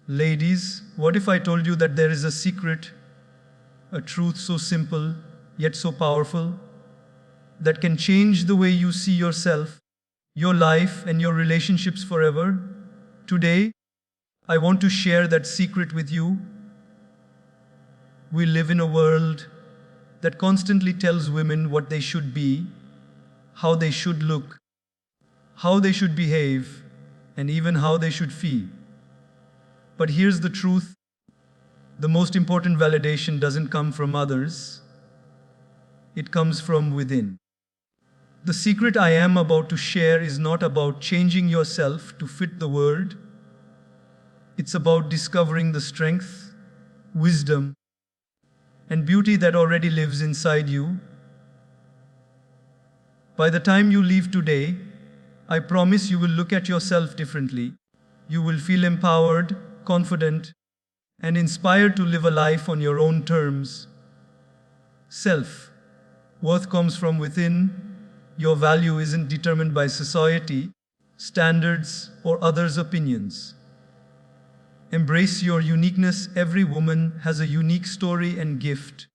Ladies, what if I told you that there is a secret, a truth so simple yet so powerful, that can change the way you see yourself, your life, and your relationships forever? Today, I want to share that secret with you. We live in a world that constantly tells women what they should be, how they should look, how they should behave, and even how they should feel. But here's the truth: the most important validation doesn't come from others, it comes from within. The secret I am about to share is not about changing yourself to fit the world. It's about discovering the strength, wisdom, and beauty that already lives inside you. By the time you leave today, I promise you will look at yourself differently. You will feel empowered, confident, and inspired to live a life on your own terms. Self-worth comes from within. Your value isn't determined by society, standards, or others' opinions. Embrace your uniqueness. Every woman has a unique story and gift.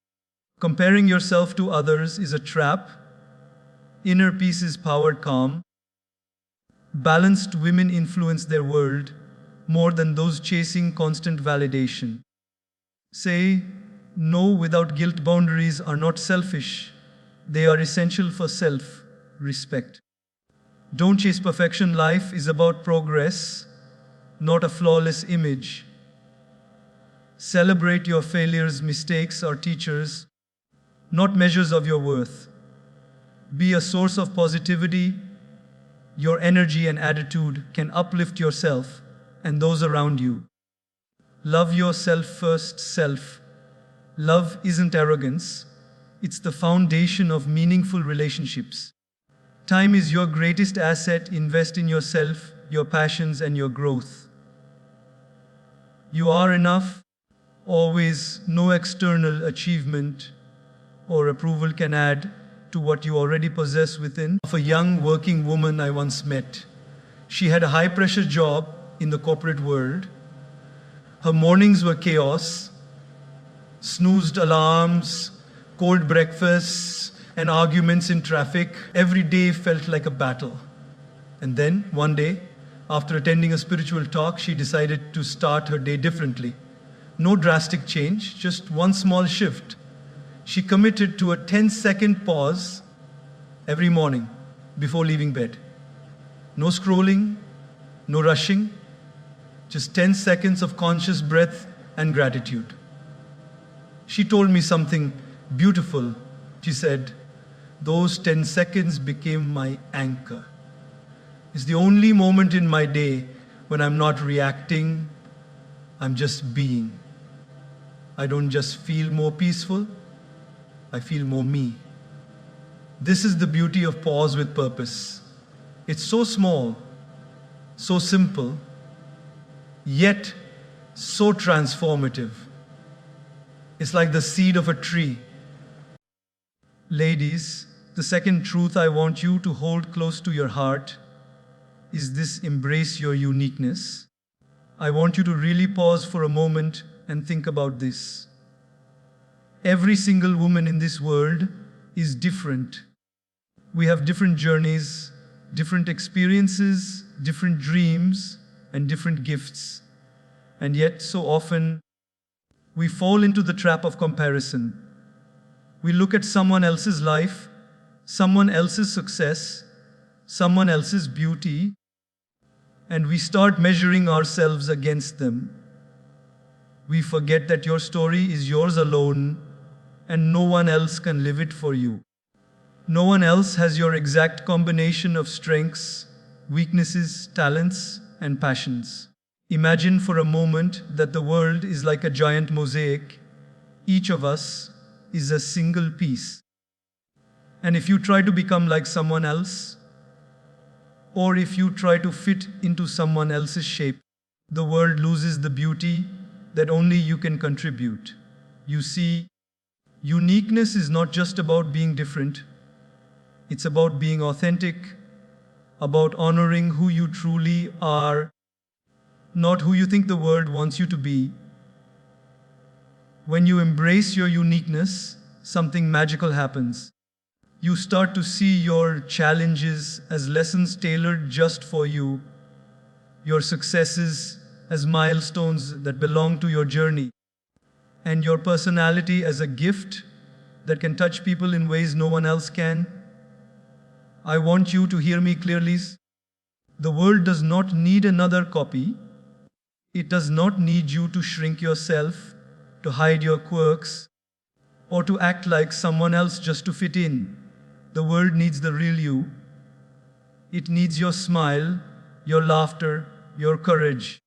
Comparing yourself to others is a trap. Inner peace is powered calm. Balanced women influence their world more than those chasing constant validation. Say no without guilt. Boundaries are not selfish, they are essential for self-respect. Don't chase perfection. Life is about progress, not a flawless image. Celebrate your failures. Mistakes are teachers, not measures of your worth. Be a source of positivity. Your energy and attitude can uplift yourself and those around you. Love yourself first. Self-love isn't arrogance, it's the foundation of meaningful relationships. Time is your greatest asset. Invest in yourself, your passions, and your growth. You are enough, always. No external achievement or approval can add to what you already possess within. Of a young working woman I once met. She had a high-pressure job in the corporate world. Her mornings were chaos, snoozed alarms, cold breakfasts, and arguments in traffic. Every day felt like a battle. And then, one day, after attending a spiritual talk, she decided to start her day differently. No drastic change, just one small shift. She committed to a 10-second pause every morning before leaving bed. No scrolling, no rushing, just 10 seconds of conscious breath and gratitude. She told me something beautiful. She said, "Those 10 seconds became my anchor. It's the only moment in my day when I'm not reacting, I'm just being. I don't just feel more peaceful, I feel more me." This is the beauty of pause with purpose. It's so small, so simple, yet so transformative. It's like the seed of a tree. Ladies, the second truth I want you to hold close to your heart is this: embrace your uniqueness. I want you to really pause for a moment and think about this. Every single woman in this world is different. We have different journeys, different experiences, different dreams, and different gifts. And yet, so often, we fall into the trap of comparison. We look at someone else's life, someone else's success, someone else's beauty, and we start measuring ourselves against them. We forget that your story is yours alone, and no one else can live it for you. No one else has your exact combination of strengths, weaknesses, talents, and passions. Imagine for a moment that the world is like a giant mosaic. Each of us is a single piece. And if you try to become like someone else, or if you try to fit into someone else's shape, the world loses the beauty that only you can contribute. You see, uniqueness is not just about being different. It's about being authentic, about honoring who you truly are, not who you think the world wants you to be. When you embrace your uniqueness, something magical happens. You start to see your challenges as lessons tailored just for you, your successes as milestones that belong to your journey, and your personality as a gift that can touch people in ways no one else can. I want you to hear me clearly. The world does not need another copy. It does not need you to shrink yourself, to hide your quirks, or to act like someone else just to fit in. The world needs the real you. It needs your smile, your laughter, your courage,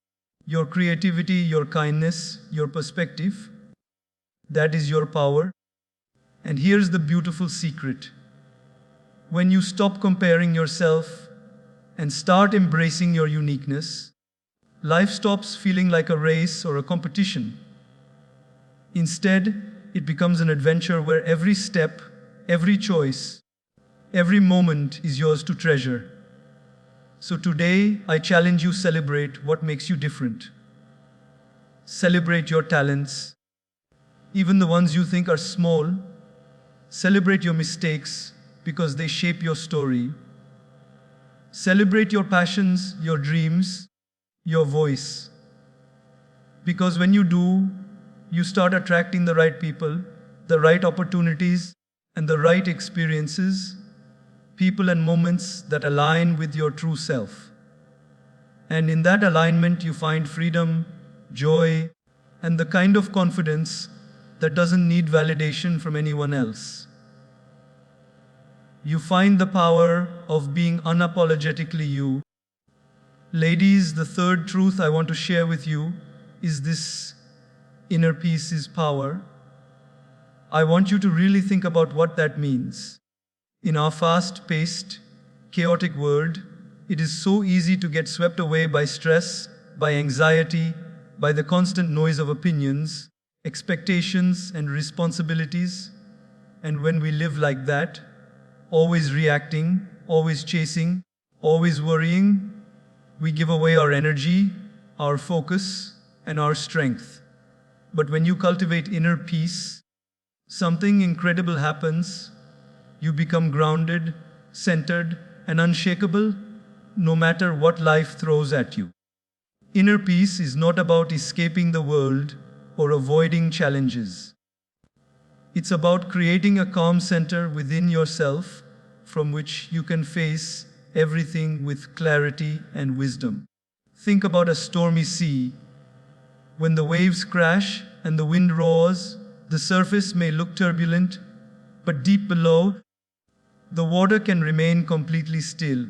your creativity, your kindness, your perspective. That is your power. And here's the beautiful secret. When you stop comparing yourself and start embracing your uniqueness, life stops feeling like a race or a competition. Instead, it becomes an adventure where every step, every choice, every moment is yours to treasure. So today, I challenge you, celebrate what makes you different. Celebrate your talents, even the ones you think are small. Celebrate your mistakes because they shape your story. Celebrate your passions, your dreams, your voice. Because when you do, you start attracting the right people, the right opportunities, and the right experiences, people and moments that align with your true self. And in that alignment, you find freedom, joy, and the kind of confidence that doesn't need validation from anyone else. You find the power of being unapologetically you. Ladies, the third truth I want to share with you is this: inner peace is power. I want you to really think about what that means. In our fast-paced, chaotic world, it is so easy to get swept away by stress, by anxiety, by the constant noise of opinions, expectations, and responsibilities. And when we live like that, always reacting, always chasing, always worrying, we give away our energy, our focus, and our strength. But when you cultivate inner peace, something incredible happens. You become grounded, centered, and unshakable, no matter what life throws at you. Inner peace is not about escaping the world or avoiding challenges. It's about creating a calm center within yourself from which you can face everything with clarity and wisdom. Think about a stormy sea. When the waves crash and the wind roars, the surface may look turbulent, but deep below, the water can remain completely still.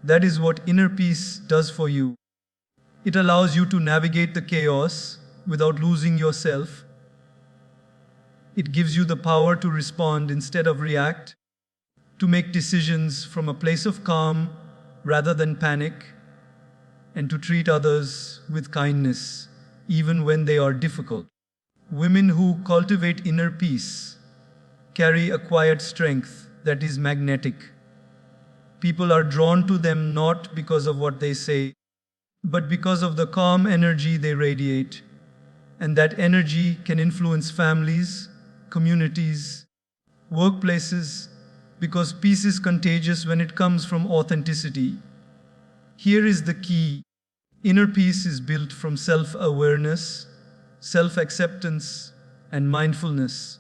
That is what inner peace does for you. It allows you to navigate the chaos without losing yourself. It gives you the power to respond instead of react, to make decisions from a place of calm rather than panic, and to treat others with kindness, even when they are difficult. Women who cultivate inner peace carry a quiet strength that is magnetic. People are drawn to them not because of what they say, but because of the calm energy they radiate. And that energy can influence families, communities, workplaces, because peace is contagious when it comes from authenticity. Here is the key. Inner peace is built from self-awareness, self-acceptance, and mindfulness.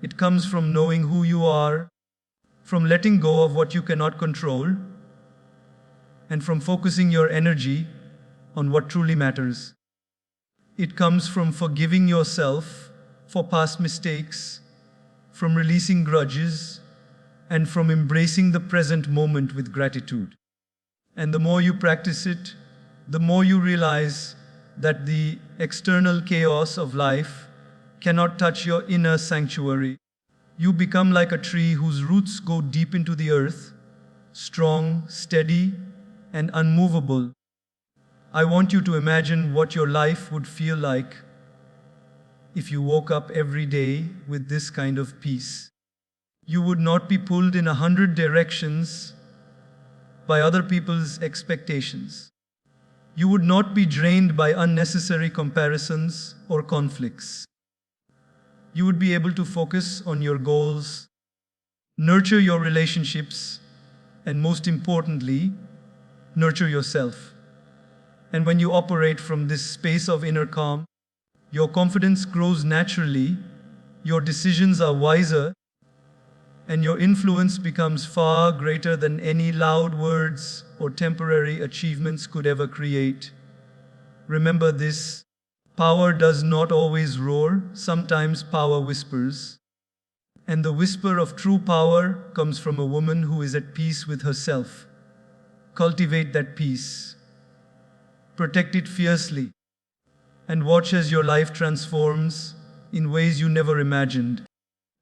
It comes from knowing who you are, from letting go of what you cannot control, and from focusing your energy on what truly matters. It comes from forgiving yourself for past mistakes, from releasing grudges, and from embracing the present moment with gratitude. And the more you practice it, the more you realize that the external chaos of life cannot touch your inner sanctuary. You become like a tree whose roots go deep into the earth, strong, steady, and unmovable. I want you to imagine what your life would feel like if you woke up every day with this kind of peace. You would not be pulled in 100 directions by other people's expectations. You would not be drained by unnecessary comparisons or conflicts. You would be able to focus on your goals, nurture your relationships, and most importantly, nurture yourself. And when you operate from this space of inner calm, your confidence grows naturally, your decisions are wiser, and your influence becomes far greater than any loud words or temporary achievements could ever create. Remember this: power does not always roar, sometimes power whispers. And the whisper of true power comes from a woman who is at peace with herself. Cultivate that peace. Protect it fiercely. And watch as your life transforms in ways you never imagined.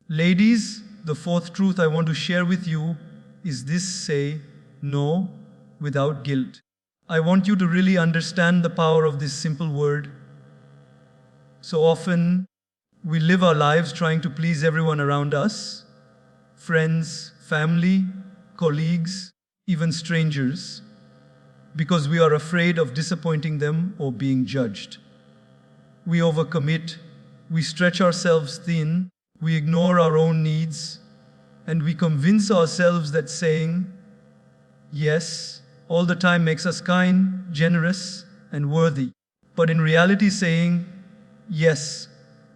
Ladies, the fourth truth I want to share with you is this: say no without guilt. I want you to really understand the power of this simple word. So often, we live our lives trying to please everyone around us: friends, family, colleagues, even strangers, because we are afraid of disappointing them or being judged. We overcommit, we stretch ourselves thin, we ignore our own needs, and we convince ourselves that saying yes all the time makes us kind, generous, and worthy. But in reality, saying yes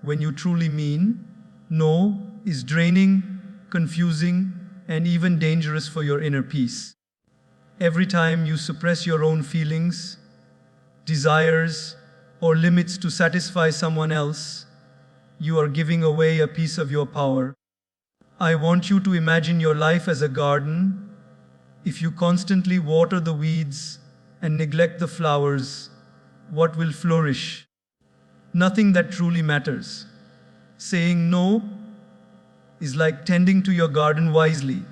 when you truly mean no is draining, confusing, and even dangerous for your inner peace. Every time you suppress your own feelings, desires, or limits to satisfy someone else, you are giving away a piece of your power. I want you to imagine your life as a garden. If you constantly water the weeds and neglect the flowers, what will flourish? Nothing that truly matters. Saying no is like tending to your garden wisely.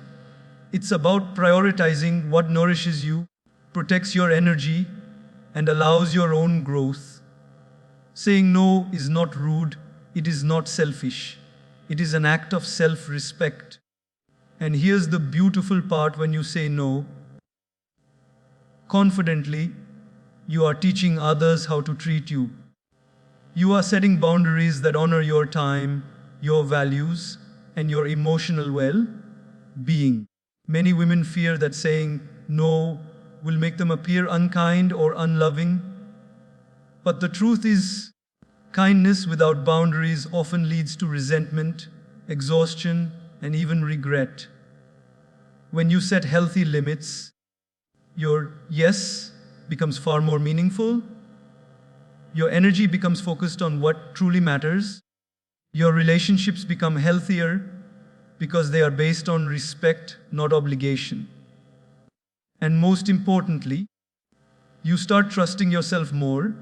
It's about prioritizing what nourishes you, protects your energy, and allows your own growth. Saying no is not rude, it is not selfish. It is an act of self-respect. And here's the beautiful part: when you say no confidently, you are teaching others how to treat you. You are setting boundaries that honor your time, your values, and your emotional well-being. Many women fear that saying no will make them appear unkind or unloving. But the truth is, kindness without boundaries often leads to resentment, exhaustion, and even regret. When you set healthy limits, your yes becomes far more meaningful. Your energy becomes focused on what truly matters. Your relationships become healthier because they are based on respect, not obligation. And most importantly, you start trusting yourself more.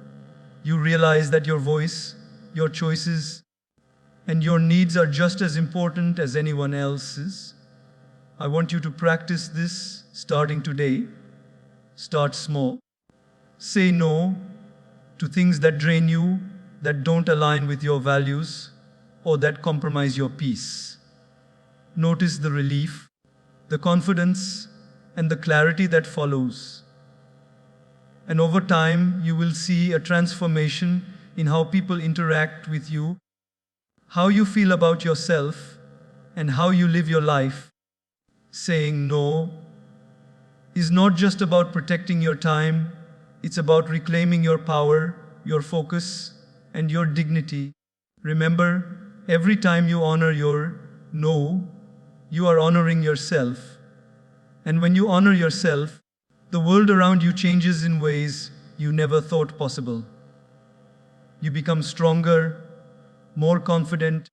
You realize that your voice, your choices, and your needs are just as important as anyone else's. I want you to practice this starting today. Start small. Say no to things that drain you, that don't align with your values, or that compromise your peace. Notice the relief, the confidence, and the clarity that follows. And over time, you will see a transformation in how people interact with you, how you feel about yourself, and how you live your life. Saying no is not just about protecting your time, it's about reclaiming your power, your focus, and your dignity. Remember, every time you honor your no, you are honoring yourself. And when you honor yourself, the world around you changes in ways you never thought possible. You become stronger, more confident,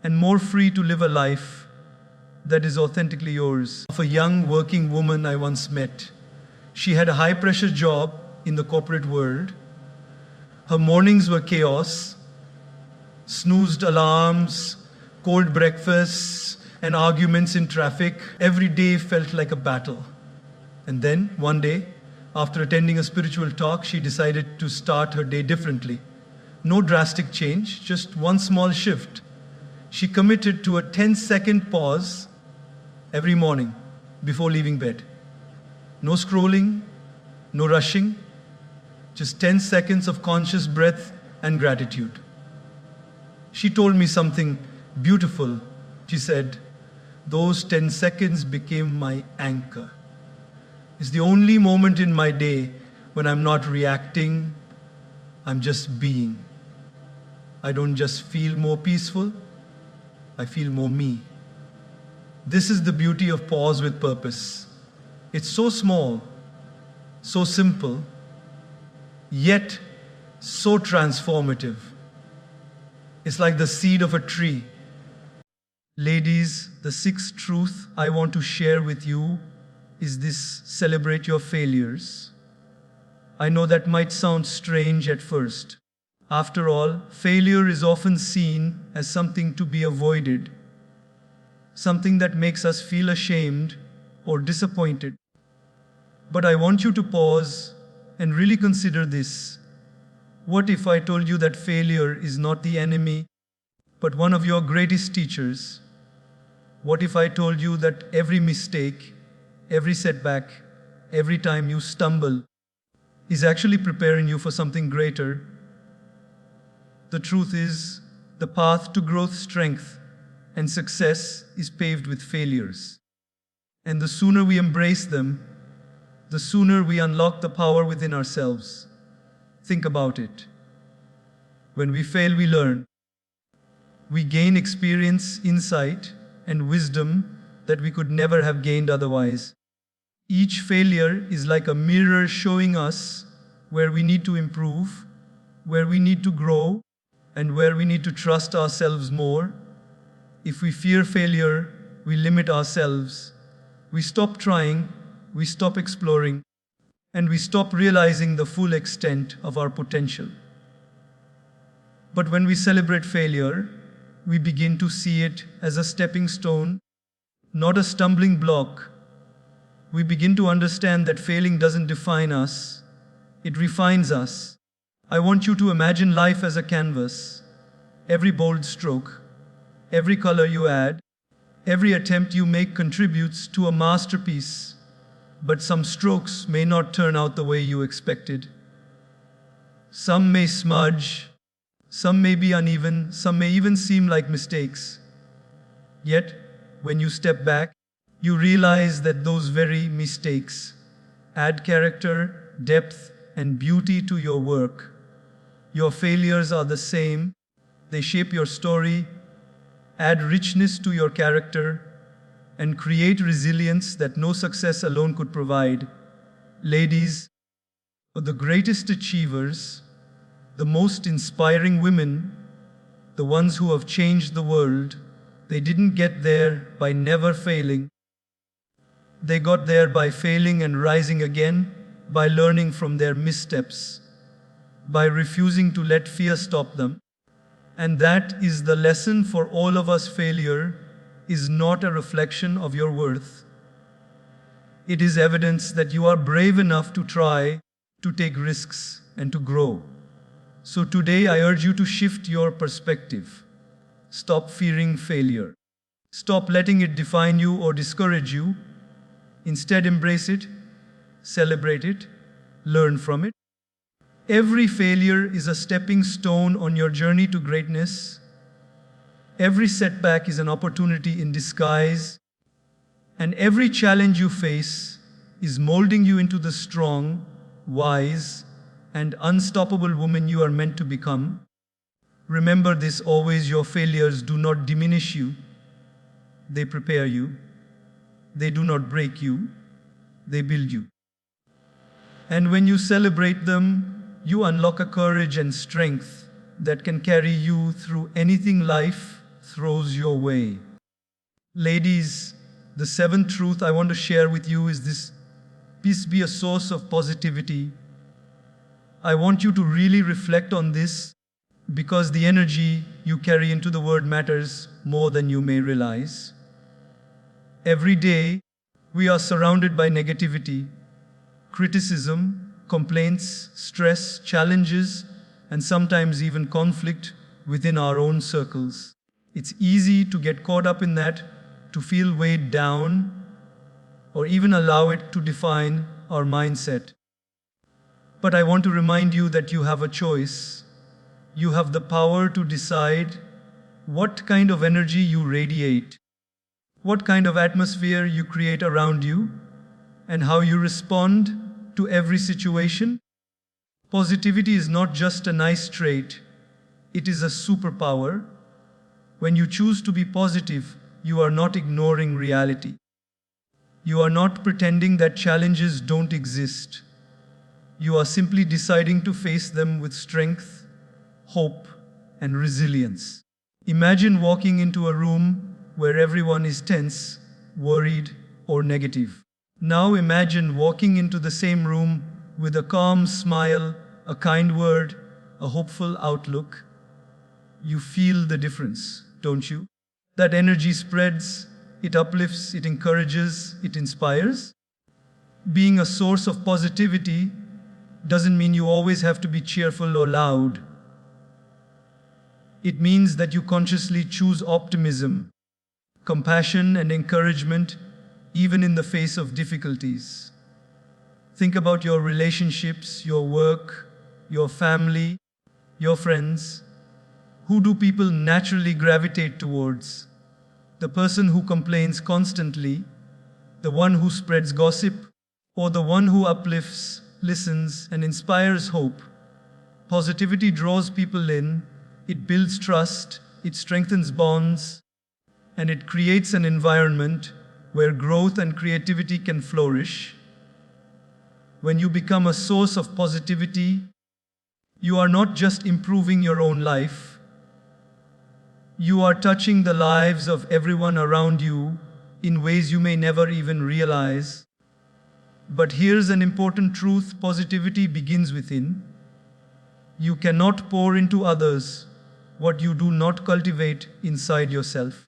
and more free to live a life that is authentically yours. Of a young working woman I once met. She had a high-pressure job in the corporate world. Her mornings were chaos, snoozed alarms, cold breakfasts, and arguments in traffic. Every day felt like a battle. And then, one day, after attending a spiritual talk, she decided to start her day differently. No drastic change, just one small shift. She committed to a 10-second pause every morning before leaving bed. No scrolling, no rushing, Just 10 seconds of conscious breath and gratitude. She told me something beautiful. She said, those 10 seconds became my anchor. It's the only moment in my day when I'm not reacting, I'm just being. I don't just feel more peaceful, I feel more me. This is the beauty of pause with purpose. It's so small, so simple, yet so transformative. It's like the seed of a tree. Ladies, the sixth truth I want to share with you is this: celebrate your failures. I know that might sound strange at first. After all, failure is often seen as something to be avoided, something that makes us feel ashamed or disappointed. But I want you to pause and really consider this. What if I told you that failure is not the enemy, but one of your greatest teachers? What if I told you that every mistake, every setback, every time you stumble, is actually preparing you for something greater? The truth is, the path to growth, strength, and success is paved with failures. And the sooner we embrace them, the sooner we unlock the power within ourselves. Think about it. When we fail, we learn. We gain experience, insight, and wisdom that we could never have gained otherwise. Each failure is like a mirror showing us where we need to improve, where we need to grow, and where we need to trust ourselves more. If we fear failure, we limit ourselves. We stop trying, we stop exploring, and we stop realizing the full extent of our potential. But when we celebrate failure, we begin to see it as a stepping stone, not a stumbling block. We begin to understand that failing doesn't define us, it refines us. I want you to imagine life as a canvas. Every bold stroke, every color you add, every attempt you make contributes to a masterpiece. But some strokes may not turn out the way you expected. Some may smudge, some may be uneven, some may even seem like mistakes. Yet, when you step back, you realize that those very mistakes add character, depth, and beauty to your work. Your failures are the same. They shape your story, add richness to your character, and create resilience that no success alone could provide. Ladies, the greatest achievers, the most inspiring women, the ones who have changed the world, they didn't get there by never failing. They got there by failing and rising again, by learning from their missteps, by refusing to let fear stop them. And that is the lesson for all of us. Failure is not a reflection of your worth. It is evidence that you are brave enough to try, to take risks, and to grow. So today I urge you to shift your perspective. Stop fearing failure. Stop letting it define you or discourage you. Instead, embrace it, celebrate it, learn from it. Every failure is a stepping stone on your journey to greatness. Every setback is an opportunity in disguise. And every challenge you face is molding you into the strong, wise, and unstoppable woman you are meant to become. Remember this always: your failures do not diminish you. They prepare you. They do not break you. They build you. And when you celebrate them, you unlock a courage and strength that can carry you through anything life throws your way. Ladies, the seventh truth I want to share with you is this: peace be a source of positivity. I want you to really reflect on this, because the energy you carry into the world matters more than you may realize. Every day, we are surrounded by negativity, criticism, complaints, stress, challenges, and sometimes even conflict within our own circles. It's easy to get caught up in that, to feel weighed down, or even allow it to define our mindset. But I want to remind you that you have a choice. You have the power to decide what kind of energy you radiate, what kind of atmosphere you create around you, and how you respond to every situation. Positivity is not just a nice trait, it is a superpower. When you choose to be positive, you are not ignoring reality. You are not pretending that challenges don't exist. You are simply deciding to face them with strength, hope, and resilience. Imagine walking into a room where everyone is tense, worried, or negative. Now imagine walking into the same room with a calm smile, a kind word, a hopeful outlook. You feel the difference, don't you? That energy spreads, it uplifts, it encourages, it inspires. Being a source of positivity doesn't mean you always have to be cheerful or loud. It means that you consciously choose optimism, compassion, and encouragement, even in the face of difficulties. Think about your relationships, your work, your family, your friends. Who do people naturally gravitate towards? The person who complains constantly, the one who spreads gossip, or the one who uplifts, listens, and inspires hope? Positivity draws people in, it builds trust, it strengthens bonds, and it creates an environment where growth and creativity can flourish. When you become a source of positivity, you are not just improving your own life, you are touching the lives of everyone around you in ways you may never even realize. But here's an important truth: positivity begins within. You cannot pour into others what you do not cultivate inside yourself.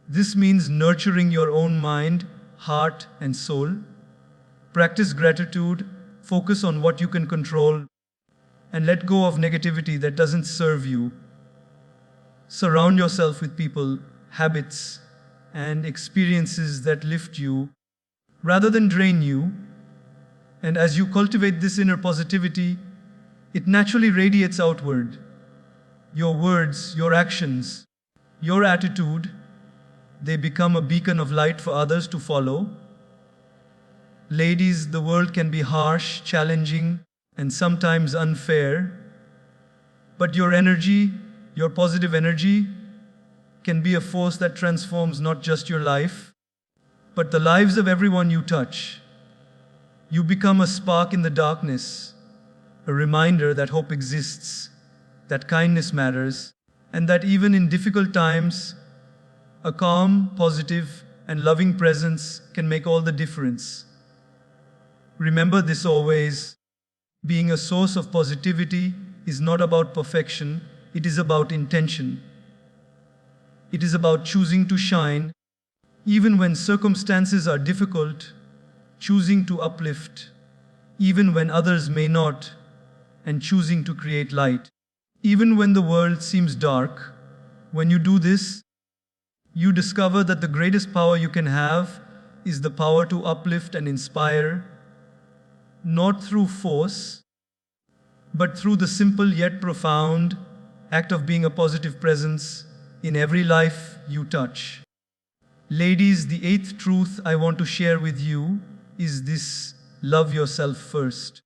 This means nurturing your own mind, heart, and soul. Practice gratitude, focus on what you can control, and let go of negativity that doesn't serve you. Surround yourself with people, habits, and experiences that lift you rather than drain you. And as you cultivate this inner positivity, it naturally radiates outward. Your words, your actions, your attitude, they become a beacon of light for others to follow. Ladies, the world can be harsh, challenging, and sometimes unfair. But your energy, your positive energy, can be a force that transforms not just your life, but the lives of everyone you touch. You become a spark in the darkness, a reminder that hope exists, that kindness matters, and that even in difficult times, a calm, positive, and loving presence can make all the difference. Remember this always: being a source of positivity is not about perfection, it is about intention. It is about choosing to shine, even when circumstances are difficult, choosing to uplift, even when others may not, and choosing to create light, even when the world seems dark. When you do this, you discover that the greatest power you can have is the power to uplift and inspire, not through force, but through the simple yet profound act of being a positive presence in every life you touch. Ladies, the eighth truth I want to share with you is this: love yourself first.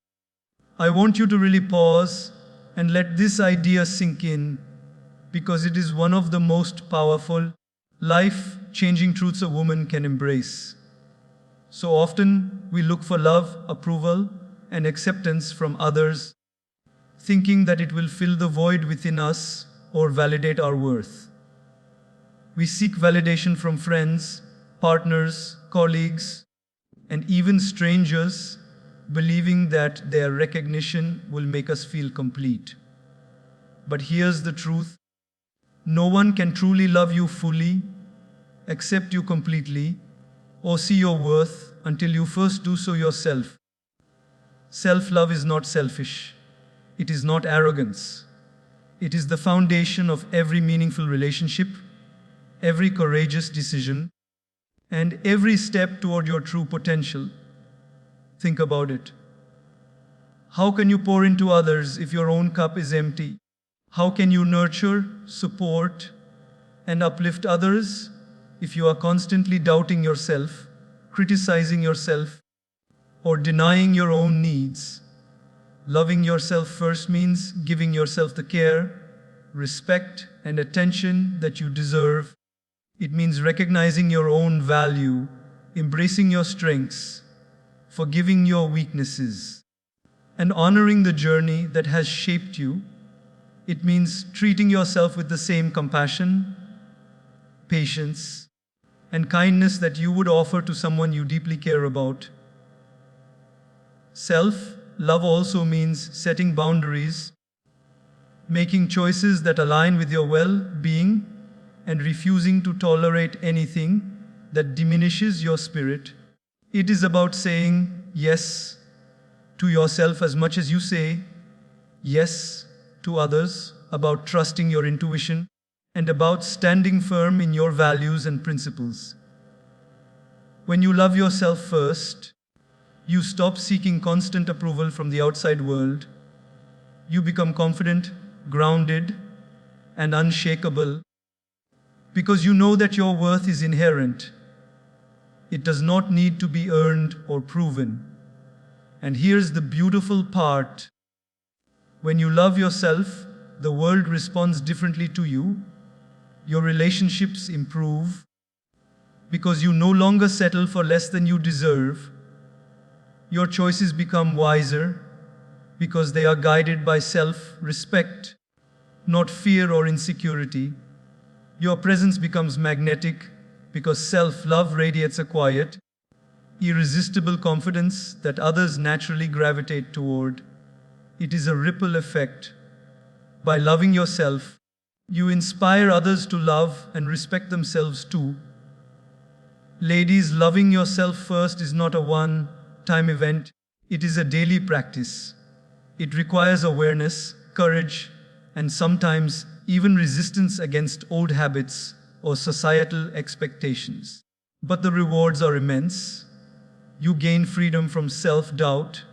I want you to really pause and let this idea sink in, because it is one of the most powerful, life-changing truths a woman can embrace. So often we look for love, approval, and acceptance from others, thinking that it will fill the void within us or validate our worth. We seek validation from friends, partners, colleagues, and even strangers, believing that their recognition will make us feel complete. But here's the truth: no one can truly love you fully, accept you completely, or see your worth until you first do so yourself. Self-love is not selfish. It is not arrogance. It is the foundation of every meaningful relationship, every courageous decision, and every step toward your true potential. Think about it. How can you pour into others if your own cup is empty? How can you nurture, support, and uplift others if you are constantly doubting yourself, criticizing yourself, or denying your own needs? Loving yourself first means giving yourself the care, respect, and attention that you deserve. It means recognizing your own value, embracing your strengths, forgiving your weaknesses, and honoring the journey that has shaped you. It means treating yourself with the same compassion, patience, and kindness that you would offer to someone you deeply care about. Self-love also means setting boundaries, making choices that align with your well-being, and refusing to tolerate anything that diminishes your spirit. It is about saying yes to yourself as much as you say yes to others, about trusting your intuition, and about standing firm in your values and principles. When you love yourself first, you stop seeking constant approval from the outside world. You become confident, grounded, and unshakable because you know that your worth is inherent. It does not need to be earned or proven. And here's the beautiful part. When you love yourself, the world responds differently to you. Your relationships improve because you no longer settle for less than you deserve. Your choices become wiser because they are guided by self-respect, not fear or insecurity. Your presence becomes magnetic because self-love radiates a quiet, irresistible confidence that others naturally gravitate toward. It is a ripple effect. By loving yourself, you inspire others to love and respect themselves too. Ladies, loving yourself first is not a one-time event. It is a daily practice. It requires awareness, courage, and sometimes even resistance against old habits or societal expectations. But the rewards are immense. You gain freedom from self-doubt,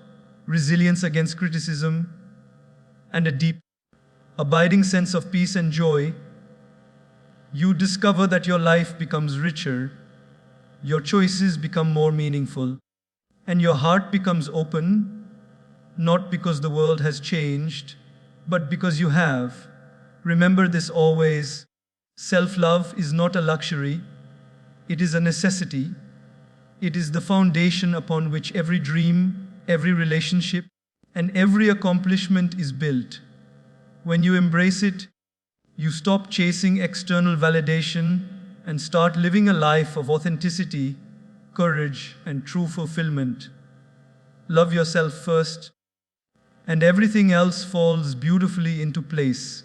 resilience against criticism, and a deep, abiding sense of peace and joy. You discover that your life becomes richer, your choices become more meaningful, and your heart becomes open, not because the world has changed, but because you have. Remember this always. Self-love is not a luxury, it is a necessity. It is the foundation upon which every dream, every relationship, and every accomplishment is built. When you embrace it, you stop chasing external validation and start living a life of authenticity, courage, and true fulfillment. Love yourself first, and everything else falls beautifully into place.